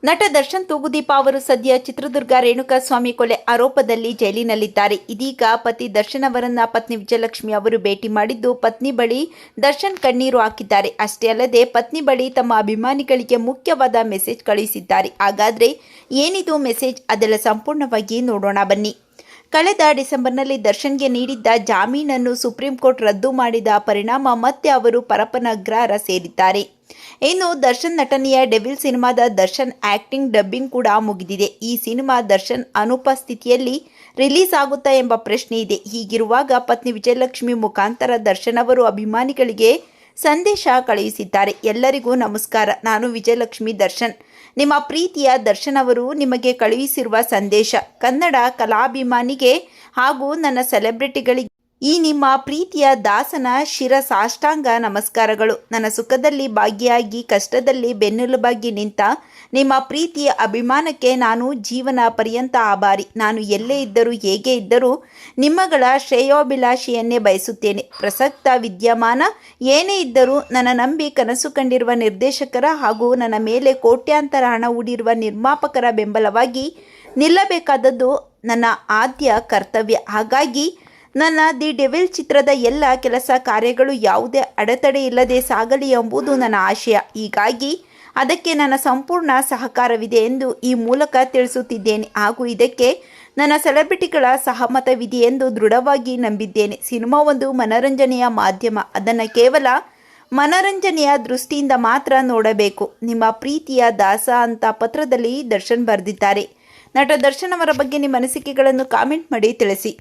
ನಟ ದರ್ಶನ್ ತೂಗುದೀಪ ಅವರು ಸದ್ಯ ಚಿತ್ರದುರ್ಗ ರೇಣುಕಾಸ್ವಾಮಿ ಕೊಲೆ ಆರೋಪದಲ್ಲಿ ಜೈಲಿನಲ್ಲಿದ್ದಾರೆ. ಇದೀಗ ಪತಿ ದರ್ಶನ್ ಅವರನ್ನ ಪತ್ನಿ ವಿಜಯಲಕ್ಷ್ಮಿ ಅವರು ಭೇಟಿ ಮಾಡಿದ್ದು ಪತ್ನಿ ಬಳಿ ದರ್ಶನ್ ಕಣ್ಣೀರು ಹಾಕಿದ್ದಾರೆ. ಅಷ್ಟೇ ಅಲ್ಲದೆ ಪತ್ನಿ ಬಳಿ ತಮ್ಮ ಅಭಿಮಾನಿಗಳಿಗೆ ಮುಖ್ಯವಾದ ಮೆಸೇಜ್ ಕಳುಹಿಸಿದ್ದಾರೆ. ಹಾಗಾದ್ರೆ ಏನಿದು ಮೆಸೇಜ್? ಅದೆಲ್ಲ ಸಂಪೂರ್ಣವಾಗಿ ನೋಡೋಣ ಬನ್ನಿ. ಕಳೆದ ಡಿಸೆಂಬರ್ನಲ್ಲಿ ದರ್ಶನ್ಗೆ ನೀಡಿದ್ದ ಜಾಮೀನನ್ನು ಸುಪ್ರೀಂ ಕೋರ್ಟ್ ರದ್ದು ಮಾಡಿದ ಪರಿಣಾಮ ಮತ್ತೆ ಅವರು ಪರಪ್ಪನ ಅಗ್ರಹಾರ ಸೇರಿದ್ದಾರೆ. ಇನ್ನು ದರ್ಶನ್ ನಟನೆಯ ಡೆವಿಲ್ ಸಿನಿಮಾದ ದರ್ಶನ್ ಆಕ್ಟಿಂಗ್ ಡಬ್ಬಿಂಗ್ ಕೂಡ ಮುಗಿದಿದೆ. ಈ ಸಿನಿಮಾ ದರ್ಶನ್ ಅನುಪಸ್ಥಿತಿಯಲ್ಲಿ ರಿಲೀಸ್ ಆಗುತ್ತಾ ಎಂಬ ಪ್ರಶ್ನೆ ಇದೆ. ಹೀಗಿರುವಾಗ ಪತ್ನಿ ವಿಜಯಲಕ್ಷ್ಮಿ ಮುಖಾಂತರ ದರ್ಶನ್ ಅವರು ಅಭಿಮಾನಿಗಳಿಗೆ ಸಂದೇಶ ಕಳುಹಿಸಿದ್ದಾರೆ. ಎಲ್ಲರಿಗೂ ನಮಸ್ಕಾರ, ನಾನು ವಿಜಯಲಕ್ಷ್ಮಿ ದರ್ಶನ್. ನಿಮ್ಮ ಪ್ರೀತಿಯ ದರ್ಶನ್ ಅವರು ನಿಮಗೆ ಕಳುಹಿಸಿರುವ ಸಂದೇಶ. ಕನ್ನಡ ಕಲಾಭಿಮಾನಿಗೆ ಹಾಗೂ ನನ್ನ ಸೆಲೆಬ್ರಿಟಿಗಳಿಗೆ ಈ ನಿಮ್ಮ ಪ್ರೀತಿಯ ದಾಸನ ಶಿರಸಾಷ್ಟಾಂಗ ನಮಸ್ಕಾರಗಳು. ನನ್ನ ಸುಖದಲ್ಲಿ ಭಾಗಿಯಾಗಿ ಕಷ್ಟದಲ್ಲಿ ಬೆನ್ನೆಲುಬಾಗಿ ನಿಂತ ನಿಮ್ಮ ಪ್ರೀತಿಯ ಅಭಿಮಾನಕ್ಕೆ ನಾನು ಜೀವನ ಪರ್ಯಂತ ಆಭಾರಿ. ನಾನು ಎಲ್ಲೇ ಇದ್ದರೂ ಹೇಗೆ ಇದ್ದರೂ ನಿಮ್ಮಗಳ ಶ್ರೇಯೋಭಿಲಾಷೆಯನ್ನೇ ಬಯಸುತ್ತೇನೆ. ಪ್ರಸಕ್ತ ವಿದ್ಯಮಾನ ಏನೇ ಇದ್ದರೂ ನನ್ನ ನಂಬಿ ಕನಸು ಕಂಡಿರುವ ನಿರ್ದೇಶಕರ ಹಾಗೂ ನನ್ನ ಮೇಲೆ ಕೋಟ್ಯಾಂತರ ಹಣ ಹೂಡಿರುವ ನಿರ್ಮಾಪಕರ ಬೆಂಬಲವಾಗಿ ನಿಲ್ಲಬೇಕಾದದ್ದು ನನ್ನ ಆದ್ಯ ಕರ್ತವ್ಯ. ಹಾಗಾಗಿ ನನ್ನ ದಿ ಡೆವಿಲ್ ಚಿತ್ರದ ಎಲ್ಲ ಕೆಲಸ ಕಾರ್ಯಗಳು ಯಾವುದೇ ಅಡೆತಡೆ ಇಲ್ಲದೆ ಸಾಗಲಿ ಎಂಬುದು ನನ್ನ ಆಶಯ. ಹೀಗಾಗಿ ಅದಕ್ಕೆ ನನ್ನ ಸಂಪೂರ್ಣ ಸಹಕಾರವಿದೆ ಎಂದು ಈ ಮೂಲಕ ತಿಳಿಸುತ್ತಿದ್ದೇನೆ ಹಾಗೂ ಇದಕ್ಕೆ ನನ್ನ ಸೆಲೆಬ್ರಿಟಿಗಳ ಸಹಮತವಿದೆ ಎಂದು ದೃಢವಾಗಿ ನಂಬಿದ್ದೇನೆ. ಸಿನಿಮಾ ಒಂದು ಮನರಂಜನೆಯ ಮಾಧ್ಯಮ. ಅದನ್ನು ಕೇವಲ ಮನರಂಜನೆಯ ದೃಷ್ಟಿಯಿಂದ ಮಾತ್ರ ನೋಡಬೇಕು. ನಿಮ್ಮ ಪ್ರೀತಿಯ ದಾಸ ಅಂತ ಪತ್ರದಲ್ಲಿ ದರ್ಶನ್ ಬರೆದಿದ್ದಾರೆ. ನಟ ದರ್ಶನ್ ಅವರ ಬಗ್ಗೆ ನಿಮ್ಮ ಅನಿಸಿಕೆಗಳನ್ನು ಕಾಮೆಂಟ್ ಮಾಡಿ ತಿಳಿಸಿ.